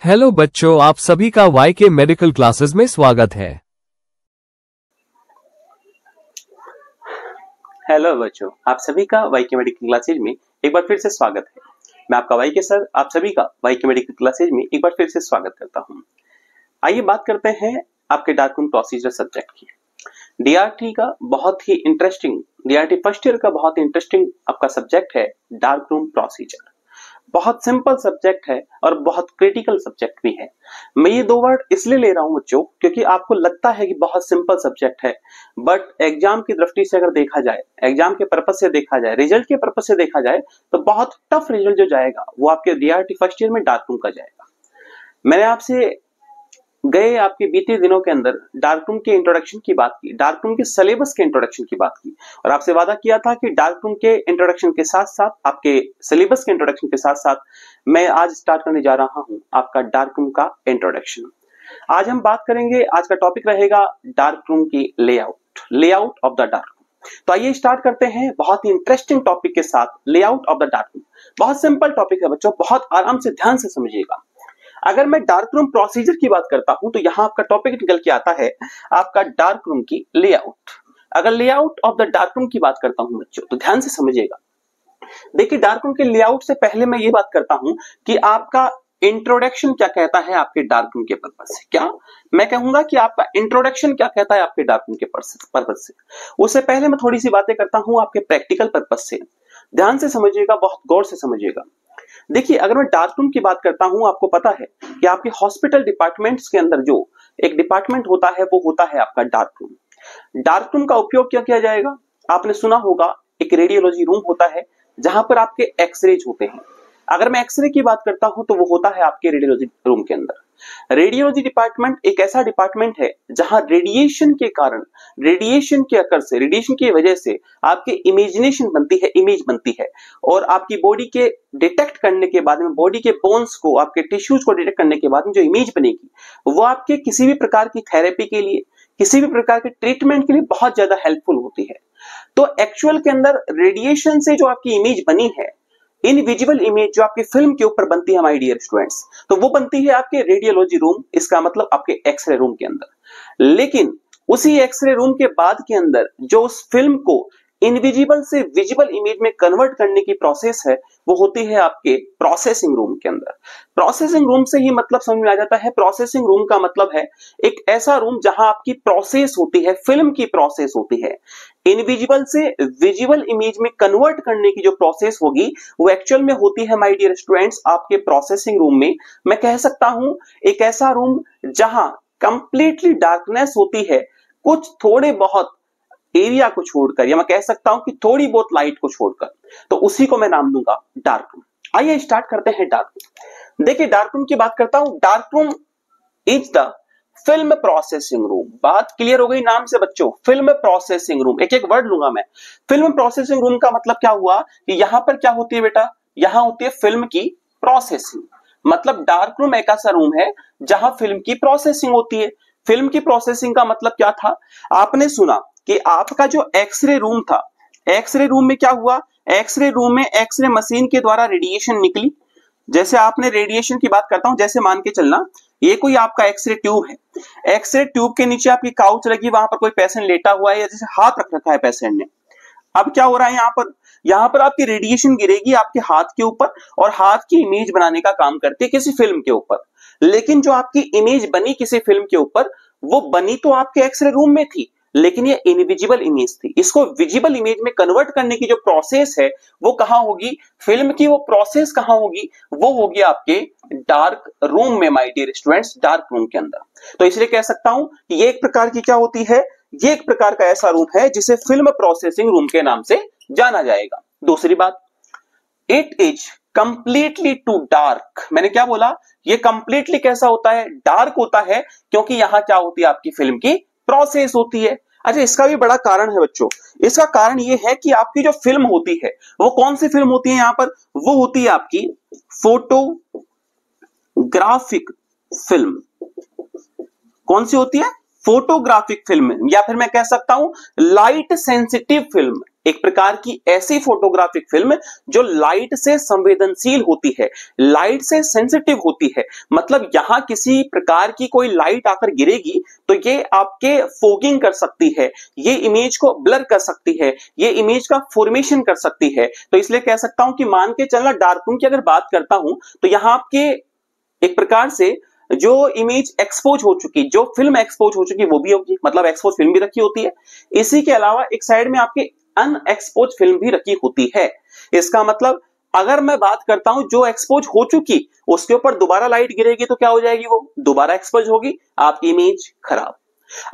Hello बच्चों, आप सभी का वाई के मेडिकल क्लासेस में स्वागत है। हेलो बच्चों, आप सभी का वाई के मेडिकल क्लासेज में एक बार फिर से स्वागत है। मैं आपका वाई के सर आप सभी का वाई के मेडिकल क्लासेज में एक बार फिर से स्वागत करता हूं। आइए बात करते हैं आपके डार्क रूम प्रोसीजर सब्जेक्ट की। डीआरटी का बहुत ही इंटरेस्टिंग, डीआरटी फर्स्ट ईयर का बहुत इंटरेस्टिंग आपका सब्जेक्ट है डार्क रूम प्रोसीजर। बहुत सिंपल सब्जेक्ट है और बहुत क्रिटिकल सब्जेक्ट भी है। मैं ये दो वर्ड इसलिए ले रहा हूं बच्चों क्योंकि आपको लगता है कि बहुत सिंपल सब्जेक्ट है, बट एग्जाम की दृष्टि से अगर देखा जाए, एग्जाम के पर्पस से देखा जाए, रिजल्ट के पर्पस से देखा जाए तो बहुत टफ रिजल्ट जो जाएगा वो आपके डीआरटी फर्स्ट ईयर में डार्क रूम का जाएगा। मैंने आपसे गए आपके बीते दिनों के अंदर डार्क रूम के इंट्रोडक्शन की बात की, डार्क रूम के सिलेबस के इंट्रोडक्शन की बात की और आपसे वादा किया था कि डार्क रूम के इंट्रोडक्शन के साथ साथ, आपके सिलेबस के इंट्रोडक्शन के साथ साथ मैं आज स्टार्ट करने जा रहा हूं आपका डार्क रूम का इंट्रोडक्शन। आज हम बात करेंगे, आज का टॉपिक रहेगा डार्क रूम की layout of the dark room. तो आइए स्टार्ट करते हैं बहुत ही इंटरेस्टिंग टॉपिक के साथ, layout of the dark room. बहुत सिंपल टॉपिक है बच्चों, बहुत आराम से ध्यान से समझिएगा। अगर मैं डार्क रूम प्रोसीजर की बात करता हूं तो यहां आपका टॉपिक निकल के आता है आपका डार्क रूम की लेआउट। अगर layout of the dark room की बात करता हूं बच्चों तो ध्यान से समझिएगा। देखिए, डार्क रूम के लेआउट से पहले मैं ये बात करता हूं कि आपका इंट्रोडक्शन क्या कहता है आपके डार्क रूम के पर्पस से। क्या मैं कहूंगा कि आपका इंट्रोडक्शन क्या कहता है आपके डार्क रूम के पर्पस से। उससे पहले मैं थोड़ी सी बातें करता हूं आपके प्रैक्टिकल पर्पस से। ध्यान से समझिएगा, बहुत गौर से समझिएगा। देखिए, अगर मैं डार्क रूम की बात करता हूं, आपको पता है कि आपके हॉस्पिटल डिपार्टमेंट्स के अंदर जो एक डिपार्टमेंट होता है वो होता है आपका डार्क रूम। डार्क रूम का उपयोग क्या किया जाएगा? आपने सुना होगा एक रेडियोलॉजी रूम होता है जहां पर आपके एक्सरेज होते हैं। अगर मैं एक्सरे की बात करता हूं तो वो होता है आपके रेडियोलॉजी रूम के अंदर। रेडियोलॉजी डिपार्टमेंट एक ऐसा डिपार्टमेंट है जहां रेडिएशन के कारण, रेडिएशन के अकर से, रेडिएशन की वजह से आपकी इमेजिनेशन बनती है, इमेज बनती है और आपकी बॉडी के डिटेक्ट करने के बाद में, बॉडी के बोन्स को, आपके टिश्यूज को डिटेक्ट करने के बाद में जो इमेज बनेगी वो आपके किसी भी प्रकार की थेरेपी के लिए, किसी भी प्रकार के ट्रीटमेंट के लिए बहुत ज्यादा हेल्पफुल होती है। तो एक्चुअल के अंदर रेडिएशन से जो आपकी इमेज बनी है, इनविजिबल इमेज जो आपकी फिल्म के ऊपर बनती है माय डियर स्टूडेंट्स, तो वो बनती है आपके रेडियोलॉजी रूम, इसका मतलब आपके एक्सरे रूम के अंदर। लेकिन उसी एक्सरे रूम के बाद के अंदर जो उस फिल्म को इनविजिबल से विजिबल इमेज में कन्वर्ट करने की प्रोसेस है वो होती है आपके प्रोसेसिंग रूम के अंदर। प्रोसेसिंग रूम से ही मतलब समझ में आ जाता है, प्रोसेसिंग रूम का मतलब है एक ऐसा रूम जहां आपकी प्रोसेस होती है, फिल्म की प्रोसेस होती है। इनविजिबल से विजिबल इमेज में कन्वर्ट करने की जो प्रोसेस होगी वो एक्चुअल में होती है माय डियर स्टूडेंट्स आपके प्रोसेसिंग रूम में। मैं कह सकता हूं एक ऐसा रूम जहां कंप्लीटली डार्कनेस होती है, कुछ थोड़े बहुत एरिया को छोड़कर, या मैं कह सकता हूं कि थोड़ी बहुत लाइट को छोड़कर, तो उसी को मैं नाम दूंगा डार्क रूम। आइए स्टार्ट करते हैं डार्क रूम। देखिए, डार्क रूम की बात करता हूं। Dark room is the film processing room. बात क्लियर हो गई नाम से बच्चों, फिल्म प्रोसेसिंग रूम। एक एक वर्ड लूंगा मैं। फिल्म प्रोसेसिंग रूम का मतलब क्या हुआ कि यहां पर क्या होती है बेटा, यहां होती है फिल्म की प्रोसेसिंग। मतलब डार्क रूम एक ऐसा रूम है जहां फिल्म की प्रोसेसिंग होती है। फिल्म की प्रोसेसिंग का मतलब क्या था? आपने सुना कि आपका जो एक्सरे रूम था, एक्सरे रूम में क्या हुआ, एक्सरे रूम में एक्सरे मशीन के द्वारा रेडिएशन निकली। जैसे आपने रेडिएशन की बात करता हूं, जैसे मान के चलना ये कोई आपका एक्सरे ट्यूब है, एक्सरे ट्यूब के नीचे आपकी काउच लगी, वहां पर कोई पेशेंट लेटा हुआ है या जैसे हाथ रख रखा है पेशेंट ने। अब क्या हो रहा है यहाँ पर आपकी रेडिएशन गिरेगी आपके हाथ के ऊपर और हाथ की इमेज बनाने का काम करती है किसी फिल्म के ऊपर। लेकिन जो आपकी इमेज बनी किसी फिल्म के ऊपर, वो बनी तो आपके एक्सरे रूम में थी, लेकिन ये इनविजिबल इमेज थी। इसको विजिबल इमेज में कन्वर्ट करने की जो प्रोसेस है वो कहां होगी, फिल्म की वो प्रोसेस कहां होगी, वो होगी आपके डार्क रूम में my dear students, dark room के अंदर। तो इसलिए कह सकता हूं कि ये एक प्रकार की क्या होती है, ये एक प्रकार का ऐसा रूम है जिसे फिल्म प्रोसेसिंग रूम के नाम से जाना जाएगा। दूसरी बात, it is completely too dark. मैंने क्या बोला, ये कंप्लीटली कैसा होता है, डार्क होता है, क्योंकि यहां क्या होती है आपकी फिल्म की प्रोसेस होती है। अच्छा, इसका भी बड़ा कारण है बच्चों। इसका कारण ये है कि आपकी जो फिल्म होती है वो कौन सी फिल्म होती है, यहां पर वो होती है आपकी फोटोग्राफिक फिल्म। कौन सी होती है? फोटोग्राफिक फिल्म, या फिर मैं कह सकता हूं लाइट सेंसिटिव फिल्म। एक प्रकार की ऐसी फोटोग्राफिक फिल्म जो लाइट से संवेदनशील होती है, लाइट से सेंसिटिव होती है। मतलब यहां किसी प्रकार की कोई लाइट आकर गिरेगी तो ये आपके फोगिंग कर सकती है, ये इमेज को ब्लर कर सकती है, ये इमेज का फॉर्मेशन कर सकती है। तो इसलिए कह सकता हूं कि मान के चलना डार्क रूम की अगर बात करता हूं तो यहां आपके एक प्रकार से जो इमेज एक्सपोज हो चुकी, जो फिल्म एक्सपोज हो चुकी वो भी होगी, मतलब एक्सपोज फिल्म भी रखी होती है। इसी के अलावा एक साइड में आपके अनएक्सपोज फिल्म भी रखी होती है। इसका मतलब अगर मैं बात करता हूं जो एक्सपोज हो चुकी उसके ऊपर दोबारा लाइट गिरेगी तो क्या हो जाएगी, वो दोबारा एक्सपोज होगी, आपकी इमेज खराब।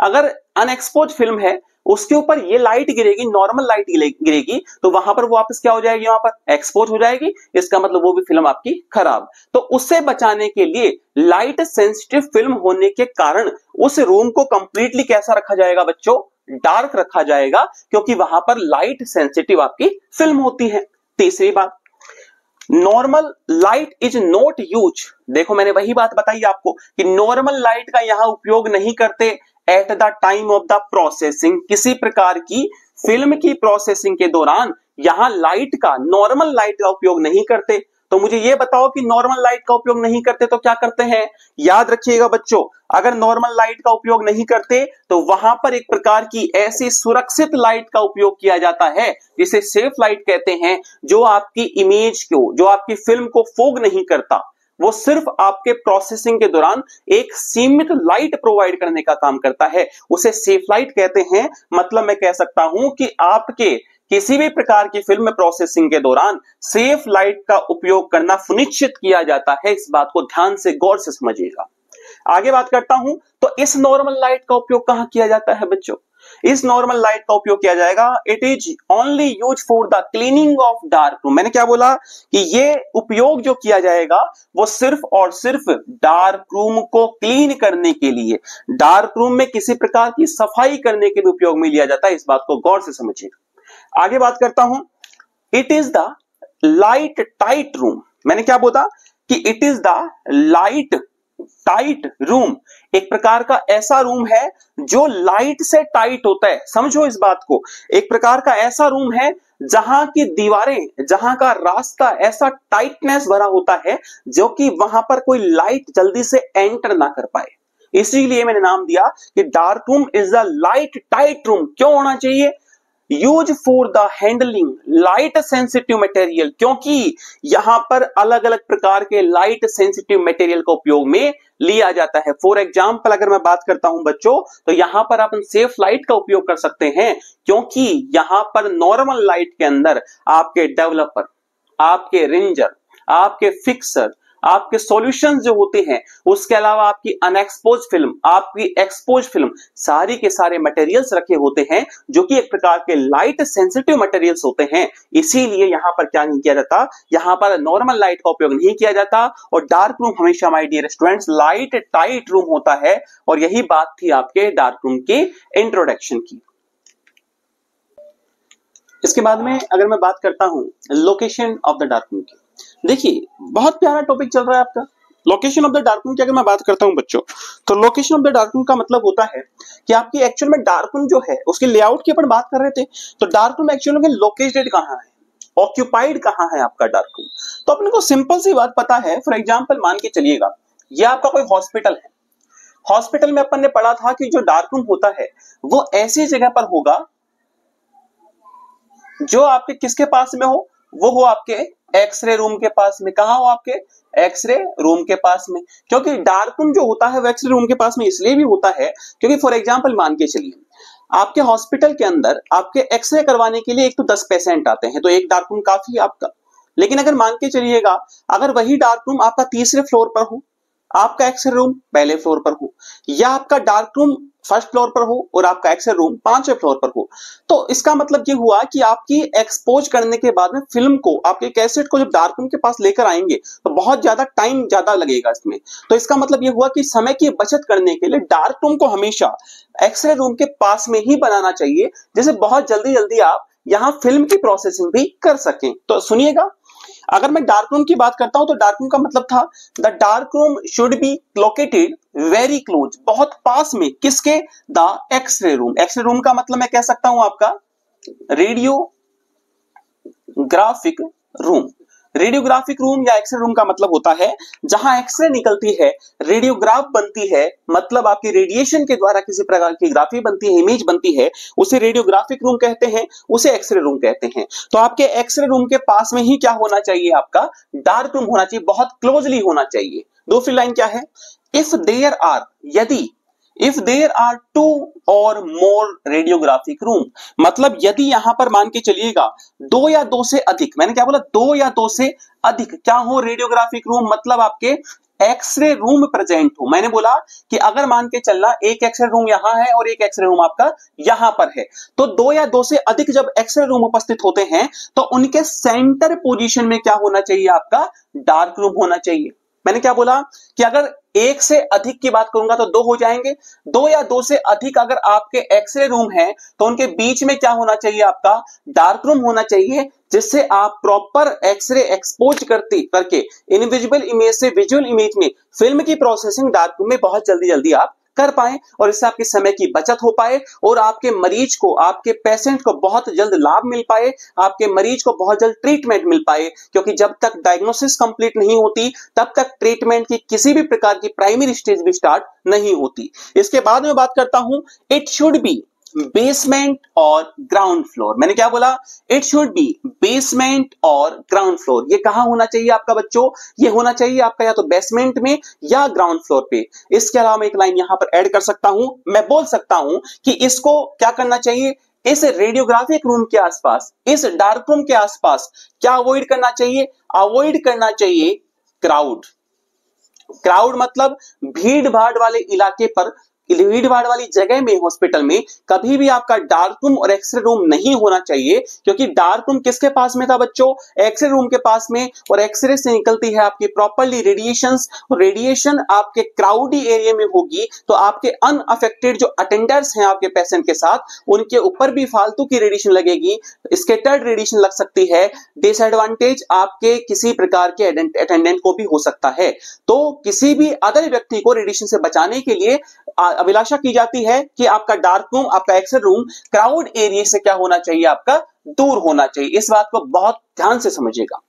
अगर अनएक्सपोज फिल्म है उसके ऊपर ये लाइट गिरेगी, नॉर्मल लाइट गिरेगी, तो वहां पर वो वापस क्या हो जाएगी, वहां पर एक्सपोज हो जाएगी। इसका मतलब वो भी फिल्म आपकी खराब। तो उससे बचाने के लिए लाइट सेंसिटिव फिल्म होने के कारण उस रूम को कंप्लीटली कैसा रखा जाएगा बच्चों, डार्क रखा जाएगा, क्योंकि वहां पर लाइट सेंसिटिव आपकी फिल्म होती है। तीसरी बात, normal light is not use. देखो मैंने वही बात बताई आपको कि नॉर्मल लाइट का यहां उपयोग नहीं करते at the time of the processing. किसी प्रकार की फिल्म की प्रोसेसिंग के दौरान यहां लाइट का, नॉर्मल लाइट का उपयोग नहीं करते। तो मुझे यह बताओ कि नॉर्मल लाइट का उपयोग नहीं करते तो क्या करते हैं। याद रखिएगा बच्चों, अगर नॉर्मल लाइट का उपयोग नहीं करते तो वहां पर एक प्रकार की ऐसी सुरक्षित लाइट का उपयोग किया जाता है जिसे सेफ लाइट कहते हैं, जो आपकी इमेज को, जो आपकी फिल्म को फोग नहीं करता, वो सिर्फ आपके प्रोसेसिंग के दौरान एक सीमित लाइट प्रोवाइड करने का काम करता है, उसे सेफ लाइट कहते हैं। मतलब मैं कह सकता हूं कि आपके किसी भी प्रकार की फिल्म प्रोसेसिंग के दौरान सेफ लाइट का उपयोग करना सुनिश्चित किया जाता है। इस बात को ध्यान से, गौर से समझिएगा। आगे बात करता हूं तो इस नॉर्मल लाइट का उपयोग कहां किया जाता है बच्चों, इस नॉर्मल लाइट का उपयोग किया जाएगा, it is only use for the cleaning of dark room. मैंने क्या बोला कि ये उपयोग जो किया जाएगा वो सिर्फ और सिर्फ डार्क रूम को क्लीन करने के लिए, डार्क रूम में किसी प्रकार की सफाई करने के लिए उपयोग में लिया जाता है। इस बात को गौर से समझिए। आगे बात करता हूं, it is the light tight room. मैंने क्या बोला कि it is the light tight room, एक प्रकार का ऐसा रूम है जो लाइट से टाइट होता है। समझो इस बात को, एक प्रकार का ऐसा रूम है जहां की दीवारें, जहां का रास्ता ऐसा टाइटनेस भरा होता है जो कि वहां पर कोई लाइट जल्दी से एंटर ना कर पाए। इसीलिए मैंने नाम दिया कि dark room is the light tight room. क्यों होना चाहिए, use for the handling light sensitive material, क्योंकि यहां पर अलग अलग प्रकार के लाइट सेंसिटिव मटेरियल का उपयोग में लिया जाता है। फॉर एग्जाम्पल अगर मैं बात करता हूं बच्चों, तो यहां पर अपन सेफ लाइट का उपयोग कर सकते हैं, क्योंकि यहां पर नॉर्मल लाइट के अंदर आपके डेवलपर, आपके रेंजर, आपके फिक्सर, आपके सॉल्यूशंस जो होते हैं, उसके अलावा आपकी अनएक्सपोज फिल्म, आपकी एक्सपोज फिल्म, सारी के सारे मटेरियल्स रखे होते हैं जो कि एक प्रकार के लाइट सेंसिटिव मटेरियल्स होते हैं। इसीलिए यहां पर क्या नहीं किया जाता, यहां पर नॉर्मल लाइट का उपयोग नहीं किया जाता और डार्क रूम हमेशा my dear students light tight room होता है। और यही बात थी आपके डार्क रूम के इंट्रोडक्शन की। इसके बाद में अगर मैं बात करता हूं location of the dark room की, देखिए बहुत प्यारा टॉपिक चल रहा है आपका location of the dark room की। अगर मैं बात करता हूं बच्चों, तो location of the dark room का मतलब होता है कि आपकी एक्चुअल में डार्क रूम जो है उसके लेआउट की अपन बात कर रहे थे, तो डार्क रूम एक्चुअल में लोकेटेड कहां है, ऑक्यूपाइड कहां है आपका डार्क रूम। तो अपने को सिंपल सी बात पता है। फॉर एग्जाम्पल मान के चलिएगा ये आपका कोई हॉस्पिटल है, हॉस्पिटल में अपन ने पढ़ा था कि जो डार्क रूम होता है वो ऐसी जगह पर होगा जो आपके किसके पास में हो, वो हो आपके एक्सरे रूम के पास में। कहां हो, आपके एक्सरे रूम के पास में। क्योंकि डार्क रूम जो होता है वो एक्सरे रूम के पास में इसलिए भी होता है क्योंकि फॉर एग्जांपल मान के चलिए आपके हॉस्पिटल के अंदर आपके एक्सरे करवाने के लिए एक तो 10 पेशेंट आते हैं, तो एक डार्क रूम काफी है आपका। लेकिन अगर मान के चलिएगा अगर वही डार्क रूम आपका तीसरे फ्लोर पर हो, आपका एक्सरे रूम पहले फ्लोर पर हो, या आपका डार्क रूम फर्स्ट फ्लोर पर हो और आपका एक्सरे रूम 5वें फ्लोर पर हो, तो इसका मतलब ये हुआ कि आपकी एक्सपोज करने के बाद में फिल्म को, आपके कैसेट को जब डार्क रूम के पास लेकर आएंगे तो बहुत ज्यादा टाइम ज्यादा लगेगा इसमें। तो इसका मतलब ये हुआ कि समय की बचत करने के लिए डार्क रूम को हमेशा एक्सरे रूम के पास में ही बनाना चाहिए, जिससे बहुत जल्दी जल्दी आप यहां फिल्म की प्रोसेसिंग भी कर सकें। तो सुनिएगा, अगर मैं डार्क रूम की बात करता हूं तो डार्क रूम का मतलब था the dark room should be located very close, बहुत पास में, किसके, the X ray room. X ray room का मतलब मैं कह सकता हूं आपका radio radiographic room. Radiographic room या एक्सरे रूम का मतलब होता है जहां एक्सरे निकलती है, रेडियोग्राफ बनती है, मतलब आपकी रेडिएशन के द्वारा किसी प्रकार की ग्राफी बनती है, इमेज बनती है, उसे रेडियोग्राफिक रूम कहते हैं, उसे एक्सरे रूम कहते हैं। तो आपके एक्सरे रूम के पास में ही क्या होना चाहिए, आपका डार्क रूम होना चाहिए, बहुत क्लोजली होना चाहिए। दूसरी लाइन क्या है, इफ देयर आर, यदि, इफ देयर आर 2 और मोर रेडियोग्राफिक रूम, मतलब यदि यहां पर मान के चलिएगा 2 या 2 से अधिक, मैंने क्या बोला, 2 या 2 से अधिक क्या हो रेडियोग्राफिक रूम, मतलब आपके एक्सरे रूम प्रेजेंट हो। मैंने बोला कि अगर मान के चलना एक एक्सरे रूम यहां है और एक एक्सरे रूम आपका यहां पर है, तो 2 या 2 से अधिक जब एक्सरे रूम उपस्थित होते हैं तो उनके सेंटर पोजीशन में क्या होना चाहिए, आपका डार्क रूम होना चाहिए। मैंने क्या बोला कि अगर एक से अधिक की बात करूंगा तो 2 हो जाएंगे, 2 या 2 से अधिक अगर आपके एक्सरे रूम है तो उनके बीच में क्या होना चाहिए, आपका डार्क रूम होना चाहिए, जिससे आप प्रॉपर एक्सरे एक्सपोज करके इनविजिबल इमेज से विजुअल इमेज में फिल्म की प्रोसेसिंग डार्क रूम में बहुत जल्दी आप कर पाए और इससे आपके समय की बचत हो पाए और आपके मरीज को, आपके पेशेंट को बहुत जल्द लाभ मिल पाए, आपके मरीज को बहुत जल्द ट्रीटमेंट मिल पाए, क्योंकि जब तक डायग्नोसिस कंप्लीट नहीं होती तब तक ट्रीटमेंट की किसी भी प्रकार की प्राइमरी स्टेज भी स्टार्ट नहीं होती। इसके बाद में बात करता हूं, इट शुड बी बेसमेंट और ग्राउंड फ्लोर। मैंने क्या बोला, इट शुड बी बेसमेंट और ग्राउंड फ्लोर। ये कहां होना चाहिए आपका बच्चों, ये होना चाहिए आपका या तो बेसमेंट में या ग्राउंड फ्लोर पे। इसके अलावा मैं एक लाइन यहां पर ऐड कर सकता हूं, मैं बोल सकता हूं कि इसको क्या करना चाहिए, इस रेडियोग्राफिक रूम के आसपास, इस डार्क रूम के आसपास क्या अवॉइड करना चाहिए, अवॉइड करना चाहिए क्राउड। क्राउड मतलब भीड़ भाड़ वाले इलाके पर, भीड़ भाड़ वाली जगह में, हॉस्पिटल में कभी भी आपका डार्क रूम और एक्सरे रूम नहीं होना चाहिए, क्योंकि डार्क रूम किसके पास में था बच्चों, एक्सरे रूम के पास में, और एक्सरे से निकलती है आपकी प्रॉपर्ली रेडिएशंस, रेडिएशन आपके क्राउडी एरिया में होगी तो आपके अनअफेक्टेड जो अटेंडर्स हैं आपके पेशेंट के साथ, उनके ऊपर भी फालतू की रेडिएशन लगेगी, स्कैटर्ड रेडिएशन लग सकती है, डिसएडवांटेज आपके किसी प्रकार के अटेंडेंट को भी हो सकता है। तो किसी भी अदर व्यक्ति को रेडिएशन से बचाने के लिए अभिलाषा की जाती है कि आपका डार्क रूम, आपका एक्सरे रूम क्राउड एरिया से क्या होना चाहिए, आपका दूर होना चाहिए। इस बात को बहुत ध्यान से समझिएगा।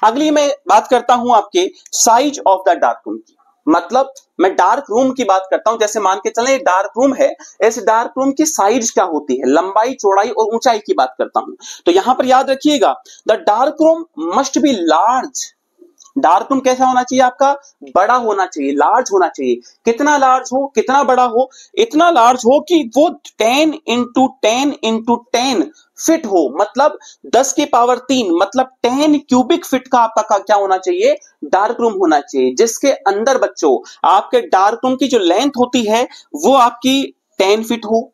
अगली मैं बात करता हूं आपके size of the dark room की, मतलब मैं डार्क रूम की बात करता हूं। जैसे मान के चले डार्क रूम है, इस डार्क रूम की साइज क्या होती है, लंबाई, चौड़ाई और ऊंचाई की बात करता हूं। तो यहां पर याद रखिएगा, the dark room must be large. Dark room कैसा होना चाहिए, आपका बड़ा होना चाहिए, लार्ज होना चाहिए। कितना लार्ज हो, कितना बड़ा हो, इतना लार्ज हो कि वो 10 इंटू 10 इंटू 10 फिट हो, मतलब 10 की पावर 3, मतलब 10 क्यूबिक फिट का आपका क्या होना चाहिए, डार्क रूम होना चाहिए, जिसके अंदर बच्चों आपके डार्क रूम की जो लेंथ होती है वो आपकी 10 फीट हो,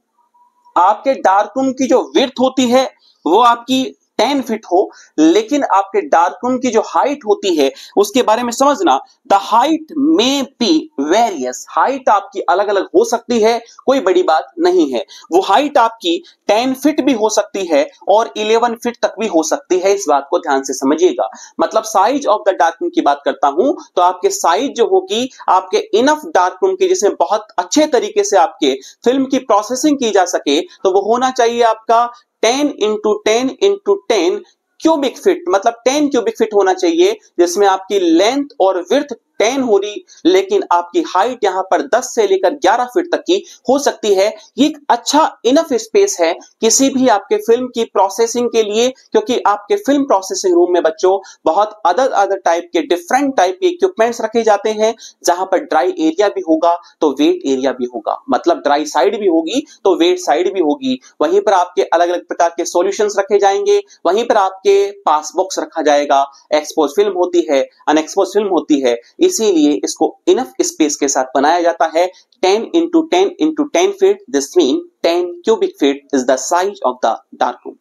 आपके डार्क रूम की जो विड्थ होती है वो आपकी 10 फीट हो, लेकिन आपके डार्क रूम की जो हाइट होती है उसके बारे में समझना, द हाइट में बी वेरियस। हाइट आपकी अलग अलग हो सकती है, कोई बड़ी बात नहीं है। वो हाइट आपकी 10 फीट भी हो सकती है और 11 फीट तक भी हो सकती है। इस बात को ध्यान से समझिएगा। मतलब size of the dark room की बात करता हूं तो आपके साइज जो होगी आपके इनफ डार्क रूम की, जिसमें बहुत अच्छे तरीके से आपके फिल्म की प्रोसेसिंग की जा सके, तो वो होना चाहिए आपका 10 इंटू 10 इंटू 10 क्यूबिक फीट, मतलब 10 क्यूबिक फीट होना चाहिए, जिसमें आपकी लेंथ और विड्थ 10 हो रही, लेकिन आपकी हाइट यहां पर 10 से लेकर 11 फीट तक की हो सकती है। ये एक अच्छा इनफ स्पेस है किसी भी आपके फिल्म की प्रोसेसिंग के लिए, क्योंकि आपके फिल्म प्रोसेसिंग रूम में बच्चों बहुत अदर टाइप के, डिफरेंट टाइप के इक्विपमेंट्स रखे जाते हैं, जहां पर ड्राई एरिया भी होगा तो वेट एरिया भी होगा, मतलब ड्राई साइड भी होगी तो वेट साइड भी होगी। वहीं पर आपके अलग अलग प्रकार के सॉल्यूशंस रखे जाएंगे, वहीं पर आपके पास बॉक्स रखा जाएगा, एक्सपोज फिल्म होती है, अनएक्सपोज फिल्म होती है, इसीलिए इसको इनफ स्पेस के साथ बनाया जाता है। 10 into 10 into 10 feet, this mean 10 cubic feet is the size of the dark room.